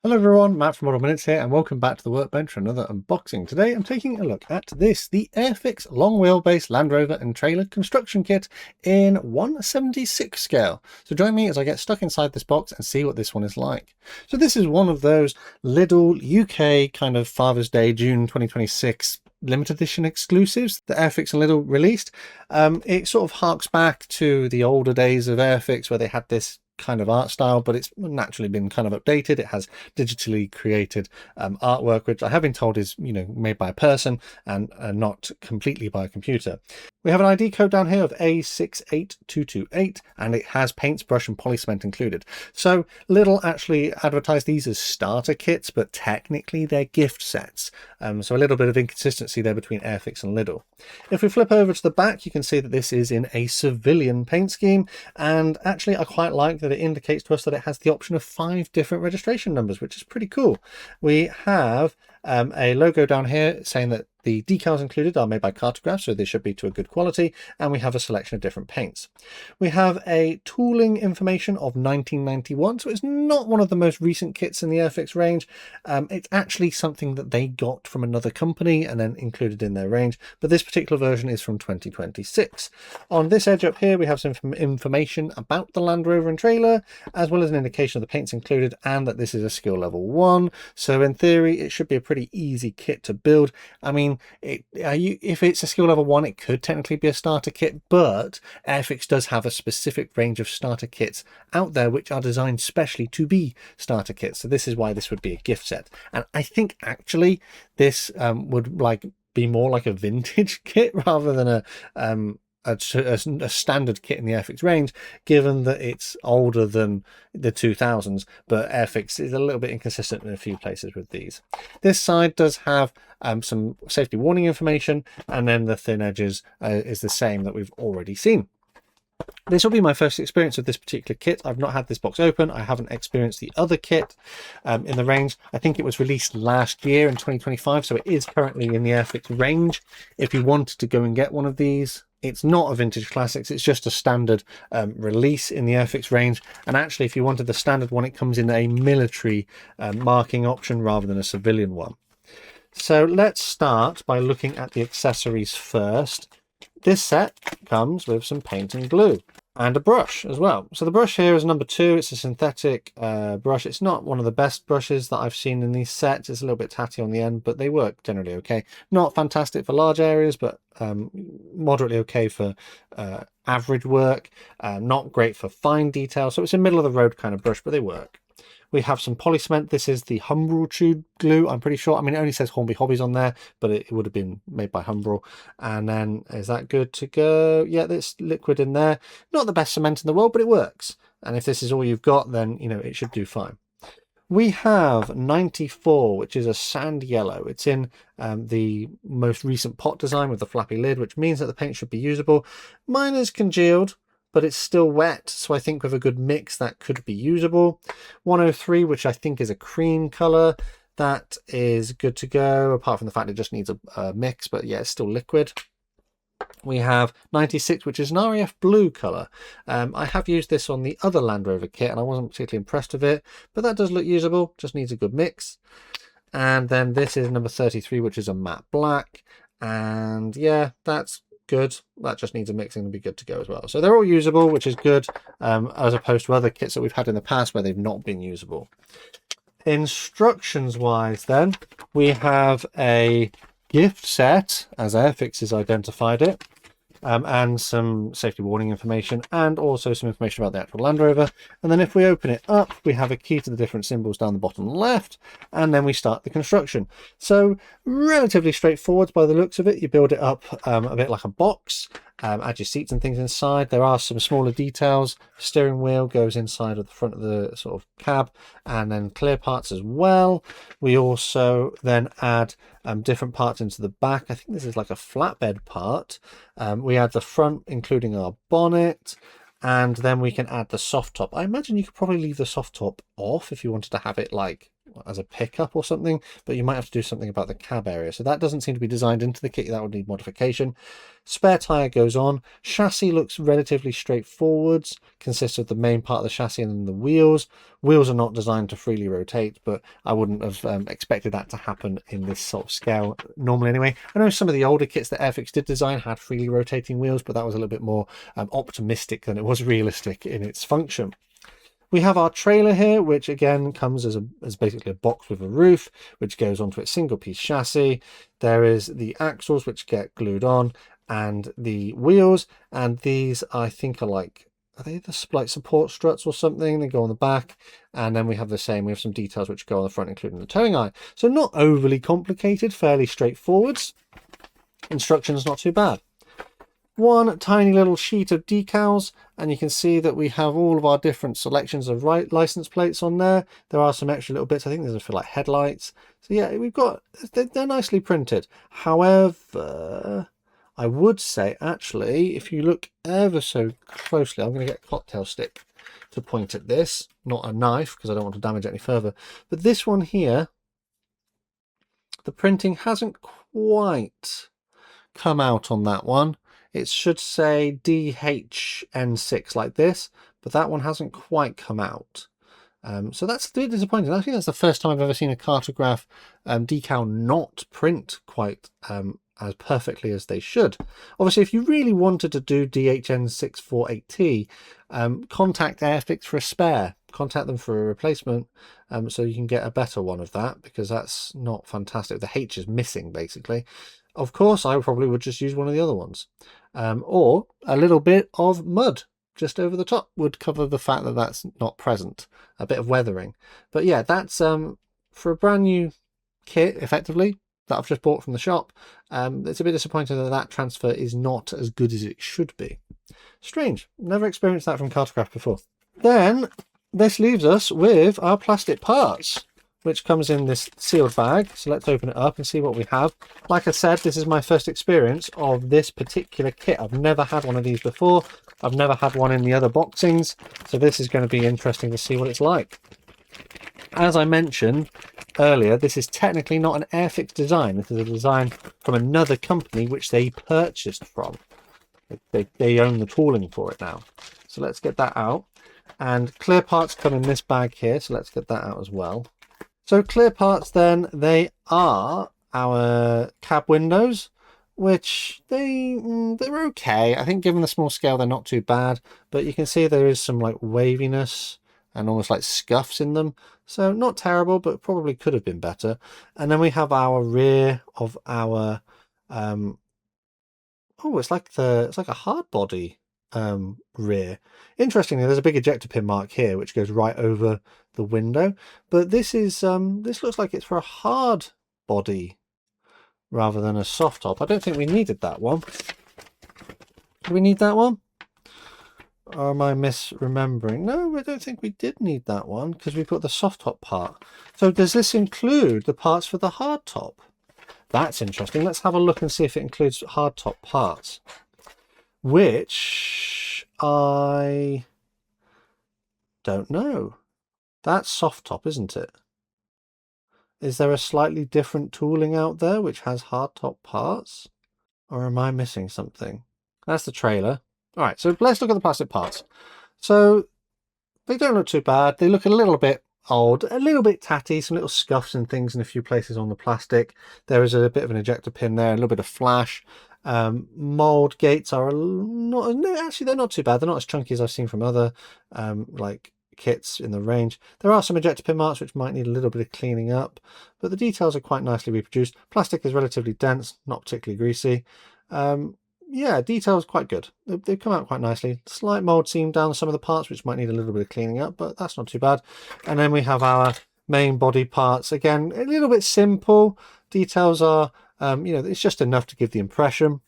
Hello everyone, Matt from Model Minutes here, and welcome back to the workbench for another unboxing. Today I'm taking a look at this, the Airfix long wheelbase Land Rover and trailer construction kit in 1/76 scale. So join me as I get stuck inside this box and see what this one is like. So this is one of those Lidl UK kind of Father's Day June 2026 limited edition exclusives that Airfix and Lidl released. It sort of harks back to the older days of Airfix where they had this kind of art style, but it's naturally been kind of updated. It has digitally created artwork, which I have been told is, made by a person and not completely by a computer. We have an ID code down here of A68228, and it has paints, brush and poly cement included. So Lidl actually advertised these as starter kits, but technically they're gift sets. So a little bit of inconsistency there between Airfix and Lidl. If we flip over to the back, you can see that this is in a civilian paint scheme, and actually I quite like that it indicates to us that it has the option of 5 different registration numbers, which is pretty cool. We have a logo down here saying that the decals included are made by Cartograph, so they should be to a good quality, and we have a selection of different paints. We have a tooling information of 1991, so it's not one of the most recent kits in the Airfix range. It's actually something that they got from another company and then included in their range, but this particular version is from 2026. On this edge up here, we have some information about the Land Rover and trailer, as well as an indication of the paints included and that this is a skill level 1. So in theory, it should be a pretty easy kit to build. I mean, if it's a skill level 1, it could technically be a starter kit, but Airfix does have a specific range of starter kits out there which are designed specially to be starter kits. So this is why this would be a gift set. And I think actually this would be more like a vintage kit rather than a standard kit in the Airfix range, given that it's older than the 2000s, but Airfix is a little bit inconsistent in a few places with these. This side does have some safety warning information, and then the thin edges is the same that we've already seen. This will be my first experience of this particular kit. I've not had this box open. I haven't experienced the other kit in the range. I think it was released last year in 2025, so it is currently in the Airfix range. If you wanted to go and get one of these, it's not a vintage classics, it's just a standard release in the Airfix range. And actually, if you wanted the standard one, it comes in a military marking option rather than a civilian one. So let's start by looking at the accessories first. This set comes with some paint and glue and a brush as well. So the brush here is number 2. It's a synthetic brush. It's not one of the best brushes that I've seen in these sets. It's a little bit tatty on the end, but they work generally okay. Not fantastic for large areas, but moderately okay for average work. Not great for fine detail. So it's a middle of the road kind of brush, but they work. We have some poly cement. This is the Humbrol tube glue, I'm pretty sure. I mean, it only says Hornby Hobbies on there, but it would have been made by Humbrol. And then, is that good to go? Yeah, there's liquid in there. Not the best cement in the world, but it works. And if this is all you've got, then, it should do fine. We have 94, which is a sand yellow. It's in the most recent pot design with the flappy lid, which means that the paint should be usable. Mine is congealed, but it's still wet, so I think with a good mix that could be usable. 103, which I think is a cream color, that is good to go, apart from the fact it just needs a mix, but yeah, it's still liquid. We have 96, which is an RAF blue color. I have used this on the other Land Rover kit and I wasn't particularly impressed with it, but that does look usable, just needs a good mix. And then this is number 33, which is a matte black, and yeah, that's good. That just needs a mixing to be good to go as well. So they're all usable, which is good, as opposed to other kits that we've had in the past where they've not been usable. Instructions wise then, we have a gift set, as Airfix has identified it, and some safety warning information, and also some information about the actual Land Rover. And then if we open it up, we have a key to the different symbols down the bottom left, and then we start the construction. So relatively straightforward by the looks of it. You build it up a bit like a box, add your seats and things inside. There are some smaller details. Steering wheel goes inside of the front of the sort of cab, and then clear parts as well. We also then add different parts into the back. I think this is like a flatbed part. We add the front, including our bonnet, and then we can add the soft top. I imagine you could probably leave the soft top off if you wanted to have it like as a pickup or something, but you might have to do something about the cab area. So that doesn't seem to be designed into the kit. That would need modification. Spare tyre goes on. Chassis looks relatively straightforward, consists of the main part of the chassis and then the wheels. Wheels are not designed to freely rotate, but I wouldn't have expected that to happen in this sort of scale normally anyway. I know some of the older kits that Airfix did design had freely rotating wheels, but that was a little bit more optimistic than it was realistic in its function. We have our trailer here, which again comes as basically a box with a roof, which goes onto its single piece chassis. There is the axles, which get glued on, and the wheels. And these, I think, are they the like support struts or something? They go on the back. And then we have we have some details which go on the front, including the towing eye. So not overly complicated, fairly straightforward. Instructions not too bad. One tiny little sheet of decals, and you can see that we have all of our different selections of license plates on there. There are some extra little bits. I think there's for like headlights. So yeah, they're nicely printed. However, I would say actually, if you look ever so closely, I'm going to get a cocktail stick to point at this, not a knife because I don't want to damage it any further. But this one here, the printing hasn't quite come out on that one. It should say DHN6 like this, but that one hasn't quite come out. So that's a bit disappointing. I think that's the first time I've ever seen a cartograph decal not print quite as perfectly as they should. Obviously, if you really wanted to do DHN648T, contact Airfix for a spare. Contact them for a replacement so you can get a better one of that, because that's not fantastic. The H is missing, basically. Of course, I probably would just use one of the other ones. Or a little bit of mud just over the top would cover the fact that that's not present. A bit of weathering. But yeah, that's for a brand new kit, effectively, that I've just bought from the shop. It's a bit disappointing that that transfer is not as good as it should be. Strange. Never experienced that from Cartograph before. Then this leaves us with our plastic parts, which comes in this sealed bag. So let's open it up and see what we have. Like I said, this is my first experience of this particular kit. I've never had one of these before. I've never had one in the other boxings. So this is going to be interesting to see what it's like. As I mentioned earlier, this is technically not an Airfix design. This is a design from another company which they purchased from. They own the tooling for it now. So let's get that out. And clear parts come in this bag here. So let's get that out as well. So clear parts then, they are our cab windows, which they're okay. I think given the small scale, they're not too bad, but you can see there is some like waviness and almost like scuffs in them. So not terrible, but probably could have been better. And then we have our rear of our, it's like a hard body rear. Interestingly, there's a big ejector pin mark here which goes right over the window, but this is this looks like it's for a hard body rather than a soft top. I don't think we needed that one. Do we need that one, or am I misremembering? No, I don't think we did need that one because we've got the soft top part. So does this include the parts for the hard top? That's interesting. Let's have a look and see if it includes hard top parts, which I don't know. That's soft top, isn't it? Is there a slightly different tooling out there which has hard top parts? Or am I missing something? That's the trailer. All right, so let's look at the plastic parts. So they don't look too bad. They look a little bit old, a little bit tatty, some little scuffs and things in a few places on the plastic. There is a bit of an ejector pin there, a little bit of flash. Mold gates are not, no, actually they're not too bad. They're not as chunky as I've seen from other like kits in the range. There are some ejector pin marks which might need a little bit of cleaning up, but the details are quite nicely reproduced. Plastic is relatively dense, not particularly greasy. Yeah, details quite good. They've come out quite nicely. Slight mold seam down some of the parts which might need a little bit of cleaning up, but that's not too bad. And then we have our main body parts. Again, a little bit simple. Details are it's just enough to give the impression.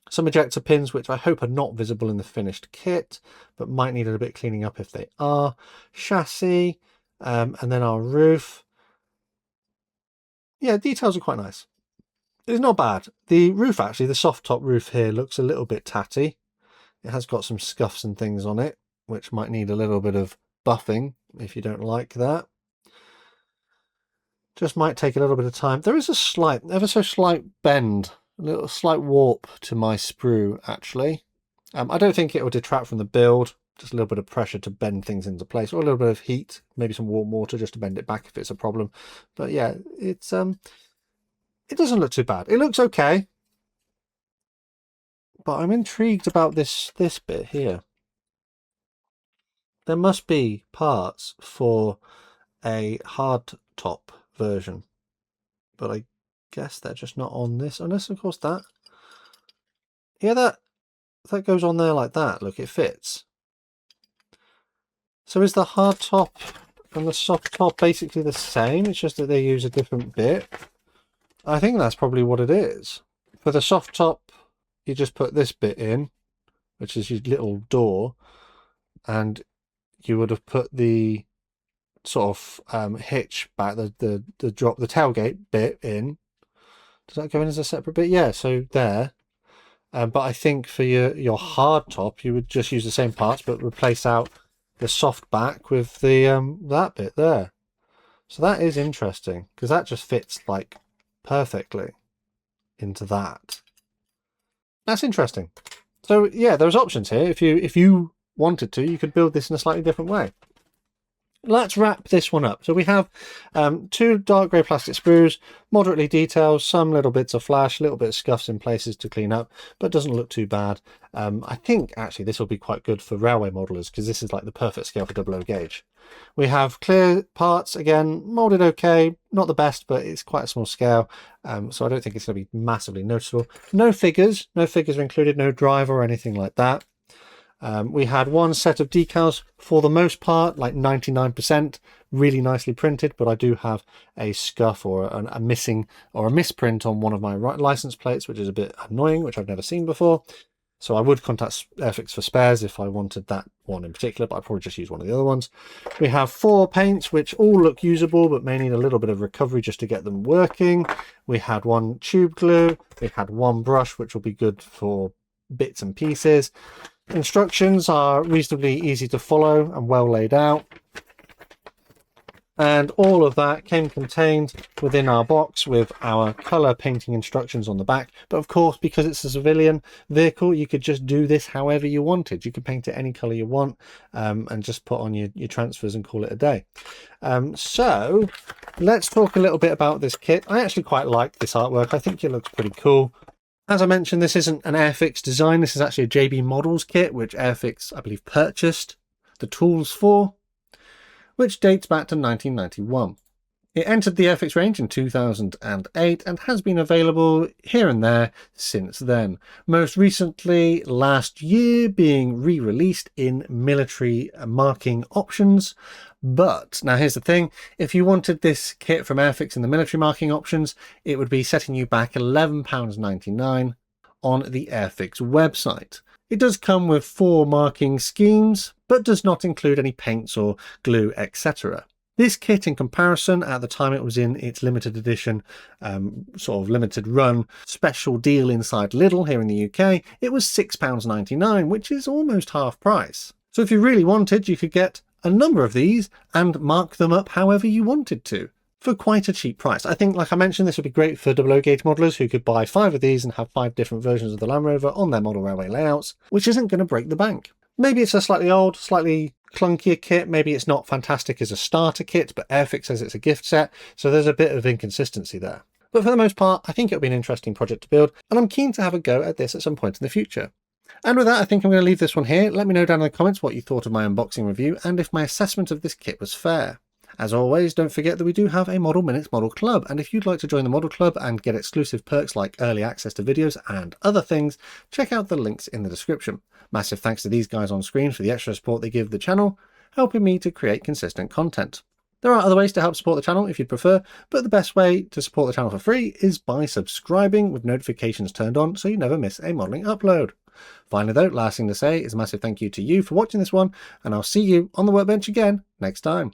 Some ejector pins which I hope are not visible in the finished kit, but might need a little bit cleaning up if they are. Chassis, and then our roof. Yeah, details are quite nice. It's not bad. The roof, actually, the soft top roof here looks a little bit tatty. It has got some scuffs and things on it, which might need a little bit of buffing if you don't like that. Just might take a little bit of time. There is a slight, ever so slight bend, a little slight warp to my sprue, actually. I don't think it will detract from the build. Just a little bit of pressure to bend things into place, or a little bit of heat, maybe some warm water just to bend it back if it's a problem. But yeah, it doesn't look too bad. It looks okay. But I'm intrigued about this bit here. There must be parts for a hard top version, but I guess they're just not on this, unless of course that, yeah, that goes on there like that. Look, it fits. So is the hard top and the soft top basically the same? It's just that they use a different bit. I think that's probably what it is. For the soft top, you just put this bit in, which is your little door, and you would have put the sort of hitch back, the tailgate bit in. Does that go in as a separate bit? Yeah, so there. But I think for your hard top, you would just use the same parts, but replace out the soft back with the that bit there. So that is interesting, because that just fits like perfectly into that. That's interesting. So yeah, there's options here. If you wanted to, you could build this in a slightly different way. Let's wrap this one up. So we have 2 dark grey plastic sprues, moderately detailed, some little bits of flash, a little bit of scuffs in places to clean up, but doesn't look too bad. I think actually this will be quite good for railway modelers, because this is like the perfect scale for 00 gauge. We have clear parts, again, moulded okay, not the best, but it's quite a small scale, so I don't think it's going to be massively noticeable. No figures are included, no driver or anything like that. We had 1 set of decals, for the most part, like 99%, really nicely printed, but I do have a scuff or a missing or a misprint on one of my license plates, which is a bit annoying, which I've never seen before. So I would contact Airfix for spares if I wanted that one in particular, but I'd probably just use one of the other ones. We have 4 paints, which all look usable, but may need a little bit of recovery just to get them working. We had 1 tube glue. We had 1 brush, which will be good for bits and pieces. Instructions are reasonably easy to follow and well laid out, and all of that came contained within our box with our colour painting instructions on the back. But of course, because it's a civilian vehicle, you could just do this however you wanted. You could paint it any colour you want, and just put on your transfers and call it a day. So let's talk a little bit about this kit. I actually quite like this artwork. I think it looks pretty cool. As I mentioned, this isn't an Airfix design. This is actually a JB Models kit, which Airfix, I believe, purchased the tools for, which dates back to 1991. It entered the Airfix range in 2008 and has been available here and there since then. Most recently, last year, being re-released in military marking options. But now here's the thing, if you wanted this kit from Airfix in the military marking options, it would be setting you back £11.99 on the Airfix website. It does come with 4 marking schemes, but does not include any paints or glue, etc. This kit, in comparison, at the time it was in its limited edition, sort of limited run special deal inside Lidl here in the UK, it was £6.99, which is almost half price. So if you really wanted, you could get a number of these and mark them up however you wanted to, for quite a cheap price. I think, like I mentioned, this would be great for 00 gauge modelers who could buy 5 of these and have 5 different versions of the Land Rover on their model railway layouts, which isn't going to break the bank. Maybe it's a slightly old, slightly clunkier kit, maybe it's not fantastic as a starter kit, but Airfix says it's a gift set, so there's a bit of inconsistency there. But for the most part, I think it'll be an interesting project to build, and I'm keen to have a go at this at some point in the future. And with that, I think I'm going to leave this one here. Let me know down in the comments what you thought of my unboxing review, and if my assessment of this kit was fair. As always, don't forget that we do have a Model Minutes Model Club, and if you'd like to join the Model Club and get exclusive perks like early access to videos and other things, check out the links in the description. Massive thanks to these guys on screen for the extra support they give the channel, helping me to create consistent content. There are other ways to help support the channel if you'd prefer, but the best way to support the channel for free is by subscribing with notifications turned on so you never miss a modelling upload. Finally though, last thing to say is a massive thank you to you for watching this one, and I'll see you on the workbench again next time.